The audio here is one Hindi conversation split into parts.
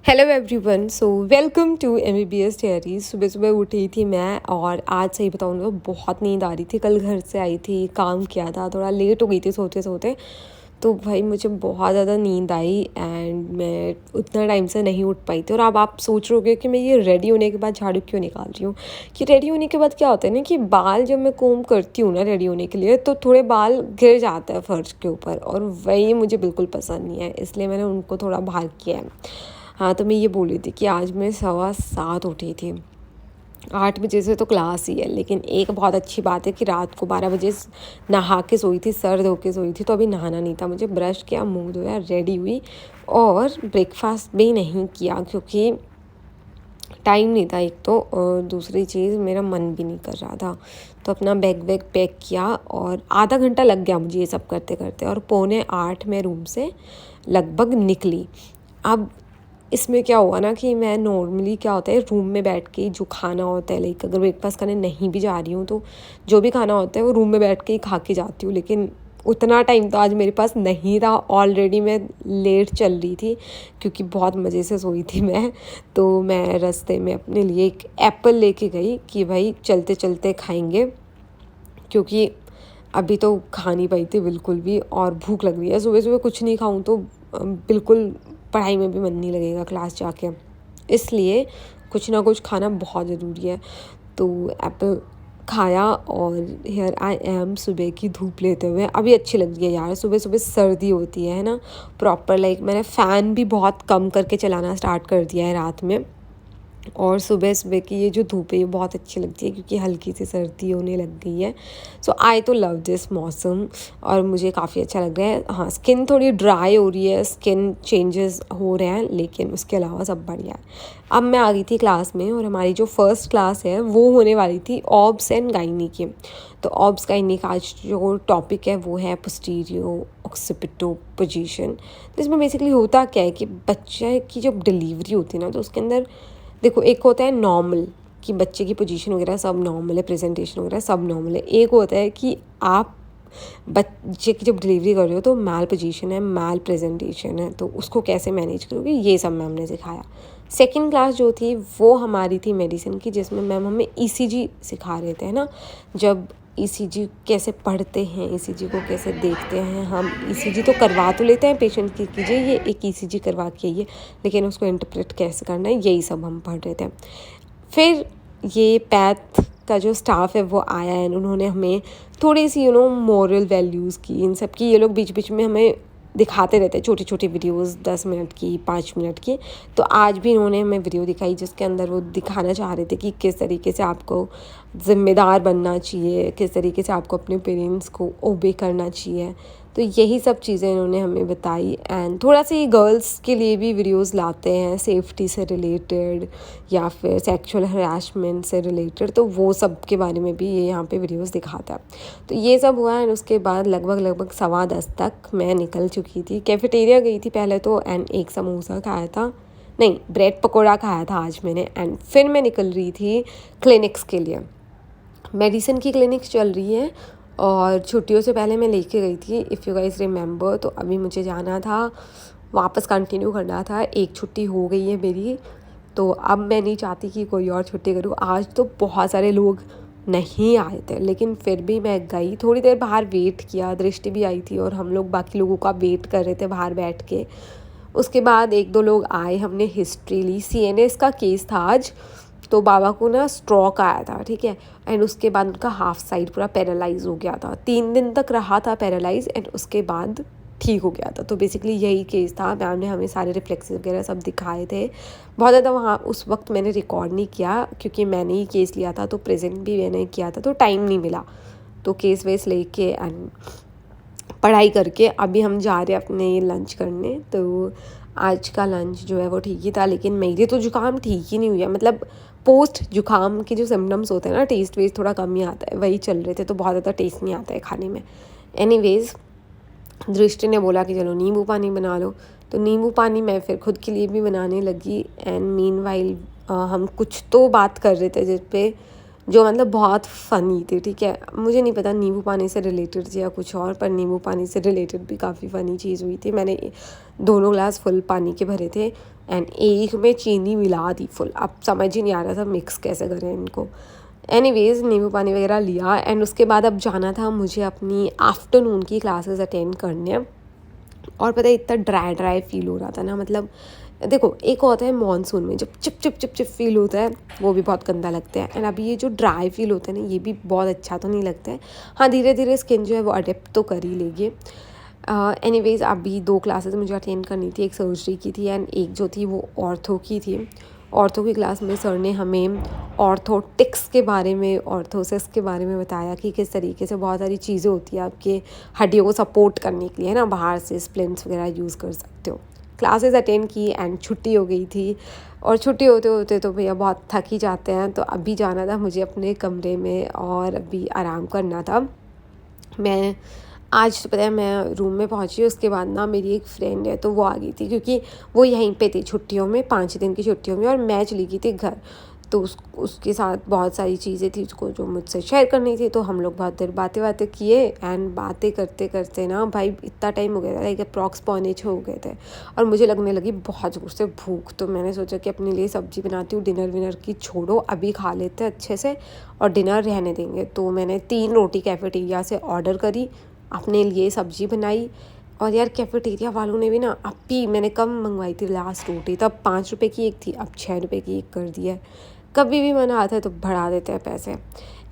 Hello everyone, so welcome to MBBS theory. सुबह सुबह उठी थी मैं और आज सही बताऊँ तो बहुत नींद आ रही थी। कल घर से आई थी, काम किया था, थोड़ा लेट हो गई थी सोते सोते। तो भाई मुझे बहुत ज़्यादा नींद आई एंड मैं उतना टाइम से नहीं उठ पाई थी। और अब आप सोच रहे होगे कि मैं ये रेडी होने के बाद झाड़ू क्यों निकाल रही हूँ। कि रेडी होने के बाद क्या होता है ना कि बाल जब मैं कोम करती हूँ ना रेडी होने के लिए, तो थोड़े बाल गिर जाते हैं फर्श के ऊपर, और वही मुझे बिल्कुल पसंद नहीं है, इसलिए मैंने उनको थोड़ा बाहर किया है। हाँ, तो मैं ये बोल रही थी कि आज मैं 7:15 उठी थी। 8 बजे से तो क्लास ही है, लेकिन एक बहुत अच्छी बात है कि रात को 12 बजे नहा के सोई थी, सर धो के सोई थी, तो अभी नहाना नहीं था मुझे। ब्रश किया, मुंह धोया, रेडी हुई और ब्रेकफास्ट भी नहीं किया क्योंकि टाइम नहीं था एक तो, और दूसरी चीज़ मेरा मन भी नहीं कर रहा था। तो अपना बैग वैग पैक किया और आधा घंटा लग गया मुझे ये सब करते करते, और 7:45 में रूम से लगभग निकली। अब इसमें क्या हुआ ना कि मैं नॉर्मली क्या होता है रूम में बैठ के जो खाना होता है, लाइक अगर ब्रेकफास्ट करने नहीं भी जा रही हूँ तो जो भी खाना होता है वो रूम में बैठ के ही खा के जाती हूँ। लेकिन उतना टाइम तो आज मेरे पास नहीं था, ऑलरेडी मैं लेट चल रही थी क्योंकि बहुत मज़े से सोई थी मैं। तो मैं रास्ते में अपने लिए एक एप्पल लेके गई कि भाई चलते चलते खाएंगे, क्योंकि अभी तो खा नहीं पाई थी बिल्कुल भी और भूख लग रही है। सुबह सुबह कुछ नहीं खाऊं तो बिल्कुल पढ़ाई में भी मन नहीं लगेगा क्लास जाके, इसलिए कुछ ना कुछ खाना बहुत ज़रूरी है। तो एप्पल खाया और हियर आई एम सुबह की धूप लेते हुए। अभी अच्छी लग रही है यार, सुबह सुबह सर्दी होती है ना प्रॉपर। लाइक मैंने फ़ैन भी बहुत कम करके चलाना स्टार्ट कर दिया है रात में, और सुबह सुबह की ये जो धूप है ये बहुत अच्छी लगती है क्योंकि हल्की सी सर्दी होने लग गई है। सो आई तो लव दिस मौसम और मुझे काफ़ी अच्छा लग रहा है। हाँ, स्किन थोड़ी ड्राई हो रही है, स्किन चेंजेस हो रहे हैं, लेकिन उसके अलावा सब बढ़िया है। अब मैं आ गई थी क्लास में और हमारी जो फर्स्ट क्लास है वो होने वाली थी ऑब्स एंड गाइनी की। तो ऑब्स गाइनी का आज जो टॉपिक है वो है पोस्टीरियो ऑक्सीपिटो पोजीशन। तो इसमें बेसिकली होता क्या है कि बच्चे की जब डिलीवरी होती है ना, तो उसके अंदर देखो, एक होता है नॉर्मल कि बच्चे की पोजीशन वगैरह सब नॉर्मल है, प्रेजेंटेशन वगैरह सब नॉर्मल है। एक होता है कि आप बच्चे की जब डिलीवरी कर रहे हो तो मैल पोजीशन है, मैल प्रेजेंटेशन है, तो उसको कैसे मैनेज करोगे ये सब मैम ने सिखाया। सेकंड क्लास जो थी वो हमारी थी मेडिसिन की, जिसमें मैम हमें ईसीजी सिखा रहे थे ना। जब ईसीजी कैसे पढ़ते हैं, ईसीजी को कैसे देखते हैं हम। ईसीजी तो करवा तो लेते हैं पेशेंट की, कीजिए ये एक ईसीजी करवा के आइए, लेकिन उसको इंटरप्रेट कैसे करना है यही सब हम पढ़ रहे थे। फिर ये पैथ का जो स्टाफ है वो आया है, उन्होंने हमें थोड़ी सी मोरल वैल्यूज़ की, इन सब की ये लोग बीच बीच में हमें दिखाते रहते हैं, छोटी छोटी वीडियोस 10 मिनट की, 5 मिनट की। तो आज भी इन्होंने हमें वीडियो दिखाई जिसके अंदर वो दिखाना चाह रहे थे कि किस तरीके से आपको ज़िम्मेदार बनना चाहिए, किस तरीके से आपको अपने पेरेंट्स को ओबे करना चाहिए। तो यही सब चीज़ें इन्होंने हमें बताई। एंड थोड़ा सा ये गर्ल्स के लिए भी वीडियोस लाते हैं सेफ्टी से रिलेटेड या फिर सेक्सुअल हरासमेंट से रिलेटेड, तो वो सब के बारे में भी ये यहाँ पे वीडियोस दिखाता है। तो ये सब हुआ एंड उसके बाद लगभग 10:15 तक मैं निकल चुकी थी। कैफेटेरिया गई थी पहले तो, एंड एक समोसा खाया था, नहीं ब्रेड पकौड़ा खाया था आज मैंने। एंड फिर मैं निकल रही थी क्लिनिक्स के लिए। मेडिसिन की क्लिनिक्स चल रही है और छुट्टियों से पहले मैं लेके गई थी, इफ़ यू गाइस रिमेंबर। तो अभी मुझे जाना था, वापस कंटिन्यू करना था। एक छुट्टी हो गई है मेरी, तो अब मैं नहीं चाहती कि कोई और छुट्टी करूँ। आज तो बहुत सारे लोग नहीं आए थे, लेकिन फिर भी मैं गई, थोड़ी देर बाहर वेट किया। दृष्टि भी आई थी और हम लोग बाकी लोगों का वेट कर रहे थे बाहर बैठ के। उसके बाद 1-2 लोग आए, हमने हिस्ट्री ली। सीएनएस का केस था आज, तो बाबा को ना स्ट्रोक आया था, ठीक है। एंड उसके बाद उनका हाफ साइड पूरा पैरालाइज हो गया था, 3 दिन तक रहा था पैरालाइज, एंड उसके बाद ठीक हो गया था। तो बेसिकली यही केस था। मैम ने हमें सारे रिफ्लेक्सेस वगैरह सब दिखाए थे। बहुत ज़्यादा वहाँ उस वक्त मैंने रिकॉर्ड नहीं किया क्योंकि मैंने ही केस लिया था, तो प्रेजेंट भी मैंने किया था, तो टाइम नहीं मिला। तो केस वेस लेके एंड पढ़ाई करके अभी हम जा रहे हैं अपने लंच करने। तो आज का लंच जो है वो ठीक ही था, लेकिन मेरे तो जुकाम ठीक ही नहीं हुआ। मतलब पोस्ट जुकाम के जो सिम्टम्स होते हैं ना, टेस्ट वेस्ट थोड़ा कम ही आता है, वही चल रहे थे। तो बहुत ज़्यादा टेस्ट नहीं आता है खाने में। एनीवेज़, दृष्टि ने बोला कि चलो नींबू पानी बना लो, तो नींबू पानी मैं फिर खुद के लिए भी बनाने लगी। एंड मीनवाइल हम कुछ तो बात कर रहे थे जिस पे जो मतलब बहुत फ़नी थे, ठीक है। मुझे नहीं पता नींबू पानी से रिलेटेड थी या कुछ और, पर नींबू पानी से रिलेटेड भी काफ़ी फ़नी चीज़ हुई थी। मैंने दोनों ग्लास फुल पानी के भरे थे एंड एक में चीनी मिला दी फुल। अब समझ ही नहीं आ रहा था मिक्स कैसे करें इनको। एनीवेज़ नींबू पानी वगैरह लिया एंड उसके बाद अब जाना था मुझे अपनी आफ्टरनून की क्लासेस अटेंड करने। और पता है इतना ड्राई ड्राई फील हो रहा था ना, मतलब देखो एक होता है मॉनसून में जब chip chip chip chip feel होता है, वो भी बहुत गंदा लगता है। एंड अभी ये जो ड्राई फील होता है ना, ये भी बहुत अच्छा तो नहीं लगता है। हाँ, धीरे धीरे स्किन जो है वो अडेप्ट तो कर ही लेगी। एनीवेज़ अभी 2 क्लासेस मुझे अटेंड करनी थी, एक सर्जरी की थी एंड एक जो थी वो ऑर्थो की थी। ऑर्थो की क्लास में सर ने हमें ऑर्थोटिक्स के बारे में, ऑर्थोसिस के बारे में बताया कि किस तरीके से बहुत सारी चीज़ें होती है आपके हड्डियों को सपोर्ट करने के लिए, है ना, बाहर से स्प्लिंट्स वगैरह यूज़ कर सकते हो। क्लासेस अटेंड की एंड छुट्टी हो गई थी और छुट्टी होते होते तो भैया बहुत थक ही जाते हैं। तो अभी जाना था मुझे अपने कमरे में और अभी आराम करना था। मैं आज तो पता है मैं रूम में पहुंची, उसके बाद ना मेरी एक फ्रेंड है तो वो आ गई थी, क्योंकि वो यहीं पे थी छुट्टियों में, 5 दिन की छुट्टियों में, और मैं चली गई थी घर। तो उसके साथ बहुत सारी चीज़ें थी उसको जो मुझसे शेयर करनी थी। तो हम लोग बहुत देर बातें किए एंड बातें करते करते ना भाई इतना टाइम हो गया था, लाइक अप्रॉक्स 5:45 हो गए थे और मुझे लगने लगी बहुत ज़ोर से भूख। तो मैंने सोचा कि अपने लिए सब्ज़ी बनाती हूँ, डिनर विनर की छोड़ो, अभी खा लेते अच्छे से और डिनर रहने देंगे। तो मैंने 3 रोटी कैफेटेरिया से ऑर्डर करी, अपने लिए सब्ज़ी बनाई। और यार कैफेटेरिया वालों ने भी ना, अभी मैंने कम मंगवाई थी लास्ट रोटी, तब 5 रुपये की एक थी, अब 6 रुपये की एक कर दी है। कभी भी मन आता है तो बढ़ा देते हैं पैसे।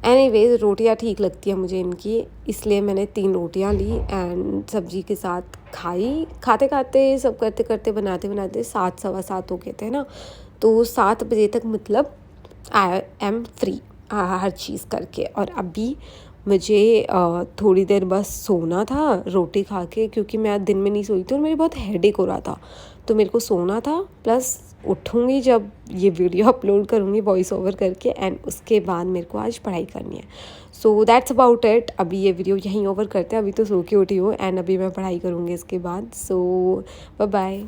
एनीवेज रोटियां ठीक लगती है मुझे इनकी, इसलिए मैंने 3 रोटियां ली एंड सब्जी के साथ खाई। खाते खाते सब करते करते बनाते बनाते 7 सवा 7 हो गए थे ना। तो 7 बजे तक मतलब आई एम फ्री हर चीज़ करके। और अभी मुझे थोड़ी देर बस सोना था रोटी खा के, क्योंकि मैं आज दिन में नहीं सोई थी और मेरे बहुत हेडेक हो रहा था। तो मेरे को सोना था, प्लस उठूँगी जब ये वीडियो अपलोड करूँगी वॉइस ओवर करके, एंड उसके बाद मेरे को आज पढ़ाई करनी है। So that's about it. अभी ये वीडियो यहीं ओवर करते हैं, अभी तो सो के उठी हूँ एंड अभी मैं पढ़ाई करूँगी इसके बाद। सो बाय बाय।